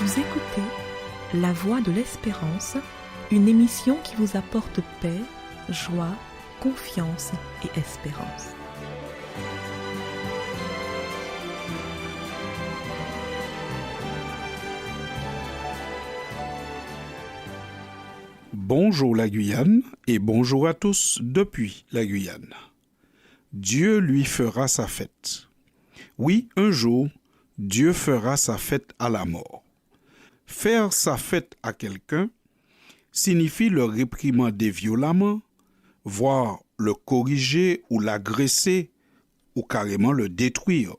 Vous écoutez La Voix de l'Espérance, une émission qui vous apporte paix, joie, confiance et espérance. Bonjour la Guyane et bonjour à tous depuis la Guyane. Dieu lui fera sa fête. Oui, un jour, Dieu fera sa fête à la mort. Faire sa fête à quelqu'un signifie le réprimander violemment, voire le corriger ou l'agresser ou carrément le détruire.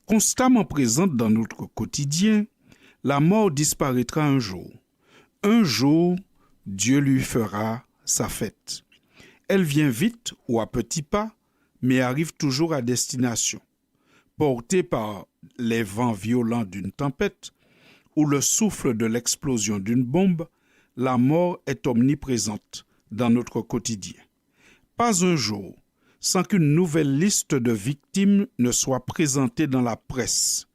Constamment présente dans notre quotidien, la mort disparaîtra un jour. Un jour, Dieu lui fera sa fête. Elle vient vite ou à petits pas, mais arrive toujours à destination. Portée par les vents violents d'une tempête ou le souffle de l'explosion d'une bombe, la mort est omniprésente dans notre quotidien. Pas un jour sans qu'une nouvelle liste de victimes ne soit présentée dans la presse.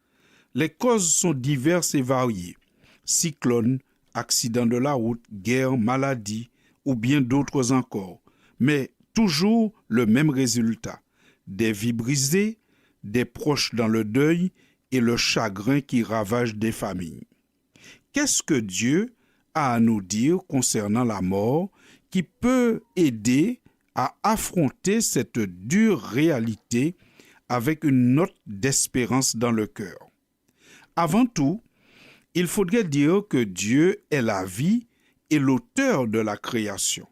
Les causes sont diverses et variées. Cyclones, accidents de la route, guerre, maladie ou bien d'autres encore. Mais toujours le même résultat. Des vies brisées, des proches dans le deuil et le chagrin qui ravage des familles. Qu'est-ce que Dieu a à nous dire concernant la mort qui peut aider à affronter cette dure réalité avec une note d'espérance dans le cœur? Avant tout, il faudrait dire que Dieu est la vie et l'auteur de la création.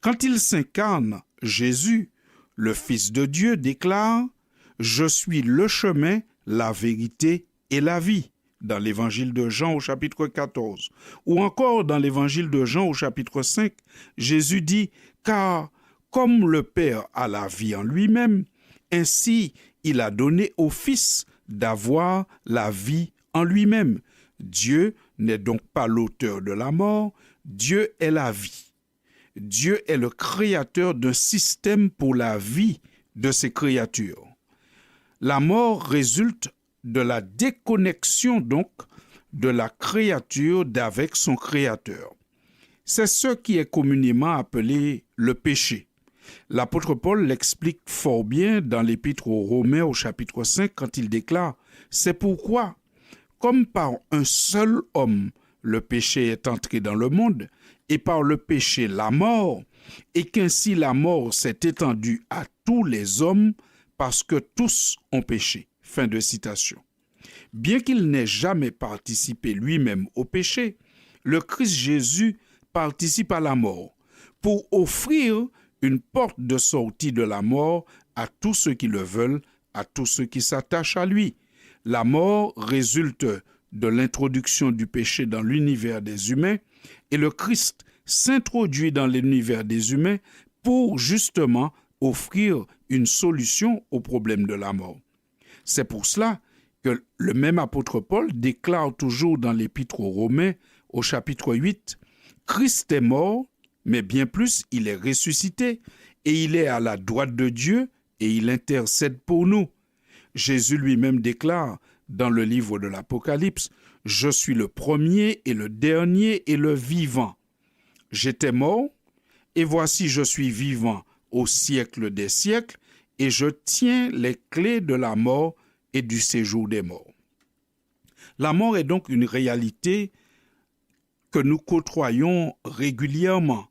Quand il s'incarne, Jésus, le Fils de Dieu, déclare « Je suis le chemin, la vérité et la vie » dans l'évangile de Jean au chapitre 14. Ou encore dans l'évangile de Jean au chapitre 5, Jésus dit « Car comme le Père a la vie en lui-même, ainsi il a donné au Fils d'avoir la vie en lui-même. » Dieu n'est donc pas l'auteur de la mort, Dieu est la vie. Dieu est le créateur d'un système pour la vie de ses créatures. La mort résulte de la déconnexion donc de la créature d'avec son créateur. C'est ce qui est communément appelé le péché. L'apôtre Paul l'explique fort bien dans l'épître aux Romains au chapitre 5 quand il déclare « C'est pourquoi, comme par un seul homme, le péché est entré dans le monde, et par le péché la mort, et qu'ainsi la mort s'est étendue à tous les hommes, parce que tous ont péché. » Fin de citation. Bien qu'il n'ait jamais participé lui-même au péché, le Christ Jésus participe à la mort pour offrir une porte de sortie de la mort à tous ceux qui le veulent, à tous ceux qui s'attachent à lui. La mort résulte de l'introduction du péché dans l'univers des humains et le Christ s'introduit dans l'univers des humains pour justement offrir une solution au problème de la mort. C'est pour cela que le même apôtre Paul déclare toujours dans l'épître aux Romains au chapitre 8 « Christ est mort, mais bien plus, il est ressuscité et il est à la droite de Dieu et il intercède pour nous. » Jésus lui-même déclare dans le livre de l'Apocalypse « Je suis le premier et le dernier et le vivant. J'étais mort, et voici je suis vivant au siècle des siècles, et je tiens les clés de la mort et du séjour des morts. » La mort est donc une réalité que nous côtoyons régulièrement,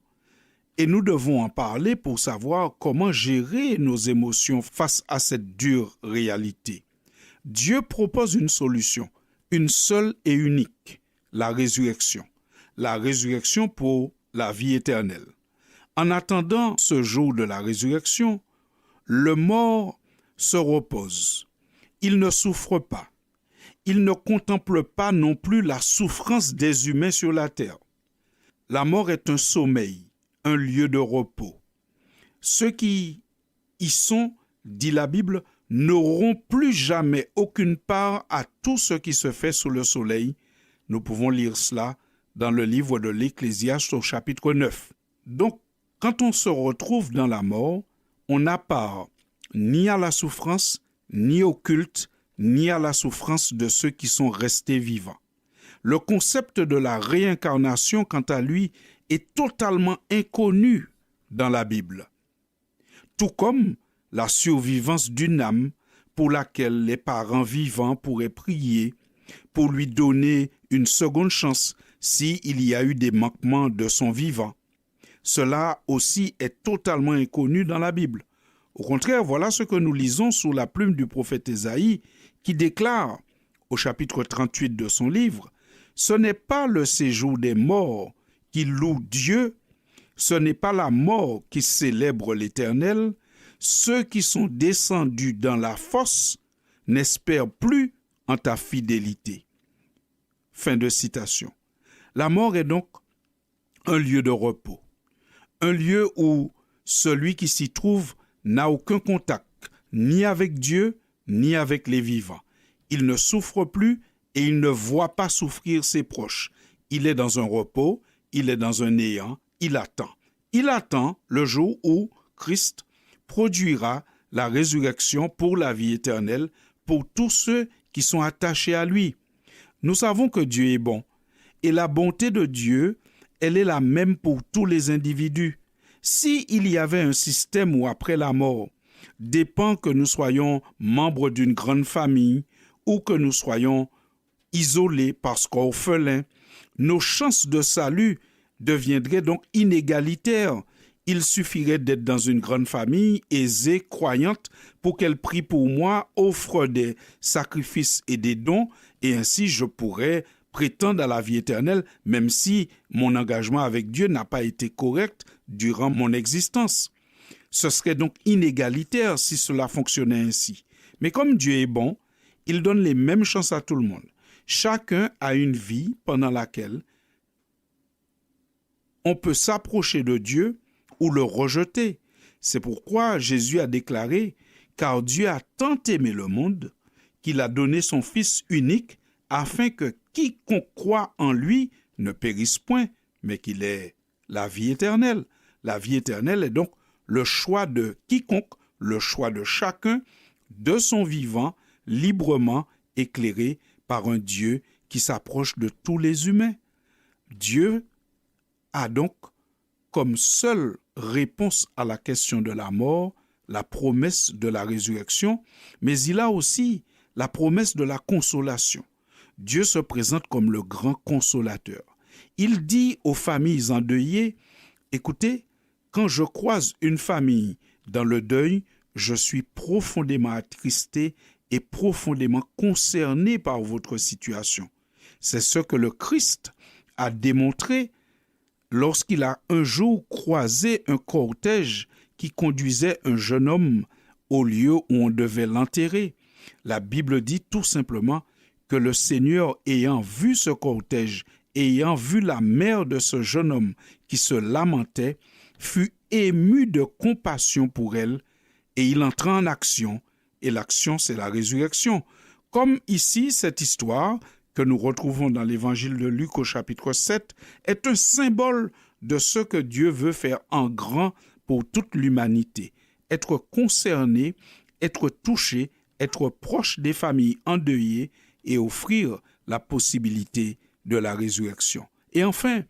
et nous devons en parler pour savoir comment gérer nos émotions face à cette dure réalité. Dieu propose une solution, une seule et unique, la résurrection. La résurrection pour la vie éternelle. En attendant ce jour de la résurrection, le mort se repose. Il ne souffre pas. Il ne contemple pas non plus la souffrance des humains sur la terre. La mort est un sommeil, un lieu de repos. Ceux qui y sont, dit la Bible, n'auront plus jamais aucune part à tout ce qui se fait sous le soleil. Nous pouvons lire cela dans le livre de l'Ecclésiaste au chapitre 9. Donc, quand on se retrouve dans la mort, on n'a part ni à la souffrance, ni au culte, ni à la souffrance de ceux qui sont restés vivants. Le concept de la réincarnation, quant à lui, est totalement inconnu dans la Bible. Tout comme la survivance d'une âme pour laquelle les parents vivants pourraient prier pour lui donner une seconde chance s'il y a eu des manquements de son vivant. Cela aussi est totalement inconnu dans la Bible. Au contraire, voilà ce que nous lisons sous la plume du prophète Ésaïe qui déclare au chapitre 38 de son livre « Ce n'est pas le séjour des morts qui loue Dieu, ce n'est pas la mort qui célèbre l'Éternel, ceux qui sont descendus dans la fosse n'espèrent plus en ta fidélité. » Fin de citation. La mort est donc un lieu de repos, un lieu où celui qui s'y trouve n'a aucun contact, ni avec Dieu, ni avec les vivants. Il ne souffre plus et il ne voit pas souffrir ses proches. Il est dans un repos, il est dans un néant, il attend. Il attend le jour où Christ produira la résurrection pour la vie éternelle pour tous ceux qui sont attachés à lui. Nous savons que Dieu est bon et la bonté de Dieu, elle est la même pour tous les individus. S'il y avait un système où après la mort dépend que nous soyons membres d'une grande famille ou que nous soyons isolés parce qu'orphelins, nos chances de salut deviendraient donc inégalitaires. Il suffirait d'être dans une grande famille aisée, croyante, pour qu'elle prie pour moi, offre des sacrifices et des dons, et ainsi je pourrais prétendre à la vie éternelle, même si mon engagement avec Dieu n'a pas été correct durant mon existence. Ce serait donc inégalitaire si cela fonctionnait ainsi. Mais comme Dieu est bon, il donne les mêmes chances à tout le monde. Chacun a une vie pendant laquelle on peut s'approcher de Dieu ou le rejeter. C'est pourquoi Jésus a déclaré « Car Dieu a tant aimé le monde qu'il a donné son Fils unique afin que quiconque croit en lui ne périsse point, mais qu'il ait la vie éternelle. » La vie éternelle est donc le choix de quiconque, le choix de chacun, de son vivant, librement éclairé par un Dieu qui s'approche de tous les humains. Dieu a donc comme seule réponse à la question de la mort la promesse de la résurrection, mais il a aussi la promesse de la consolation. Dieu se présente comme le grand consolateur. Il dit aux familles endeuillées, « Écoutez, quand je croise une famille dans le deuil, je suis profondément attristé et profondément concerné par votre situation. » C'est ce que le Christ a démontré lorsqu'il a un jour croisé un cortège qui conduisait un jeune homme au lieu où on devait l'enterrer. La Bible dit tout simplement que le Seigneur, ayant vu ce cortège, ayant vu la mère de ce jeune homme qui se lamentait, fut ému de compassion pour elle et il entra en action. Et l'action, c'est la résurrection. Comme ici, cette histoire que nous retrouvons dans l'évangile de Luc au chapitre 7 est un symbole de ce que Dieu veut faire en grand pour toute l'humanité. Être concerné, être touché, être proche des familles endeuillées et offrir la possibilité de la résurrection. Et enfin,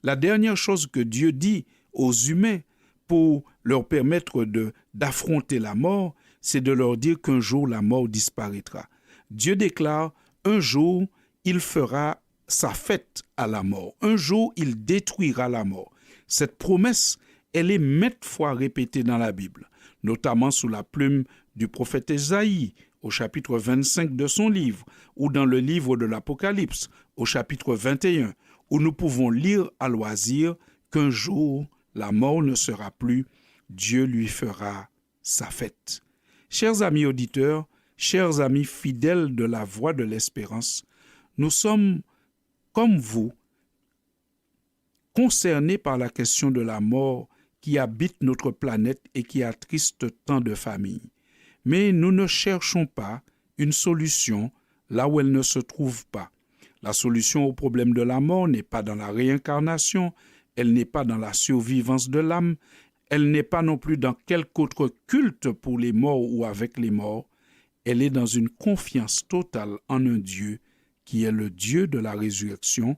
la dernière chose que Dieu dit aux humains pour leur permettre d'affronter la mort, c'est de leur dire qu'un jour la mort disparaîtra. Dieu déclare, un jour, il fera sa fête à la mort. Un jour, il détruira la mort. Cette promesse, elle est maintes fois répétée dans la Bible, notamment sous la plume du prophète Ésaïe, au chapitre 25 de son livre, ou dans le livre de l'Apocalypse, au chapitre 21, où nous pouvons lire à loisir qu'un jour, la mort ne sera plus, Dieu lui fera sa fête. Chers amis auditeurs, chers amis fidèles de la Voix de l'Espérance, nous sommes, comme vous, concernés par la question de la mort qui habite notre planète et qui attriste tant de familles. Mais nous ne cherchons pas une solution là où elle ne se trouve pas. La solution au problème de la mort n'est pas dans la réincarnation, elle n'est pas dans la survivance de l'âme, elle n'est pas non plus dans quelque autre culte pour les morts ou avec les morts, elle est dans une confiance totale en un Dieu qui est le Dieu de la résurrection,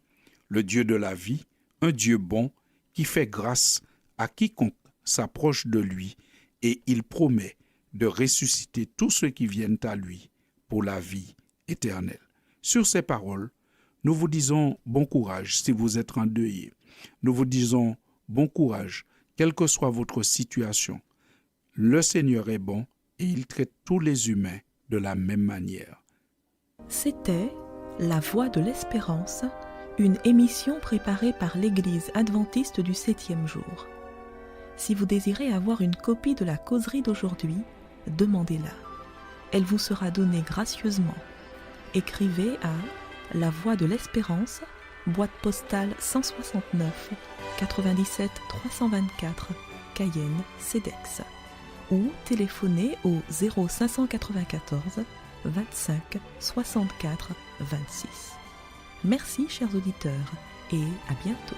le Dieu de la vie, un Dieu bon qui fait grâce à quiconque s'approche de lui et il promet de ressusciter tous ceux qui viennent à lui pour la vie éternelle. Sur ces paroles, nous vous disons bon courage si vous êtes endeuillé. Nous vous disons bon courage, quelle que soit votre situation. Le Seigneur est bon et il traite tous les humains de la même manière. C'était La Voix de l'Espérance, une émission préparée par l'Église adventiste du 7e jour. Si vous désirez avoir une copie de la causerie d'aujourd'hui, demandez-la. Elle vous sera donnée gracieusement. Écrivez à La Voix de l'Espérance, boîte postale 169 97 324, Cayenne, CEDEX, ou téléphonez au 0594 25 64 26. Merci chers auditeurs et à bientôt.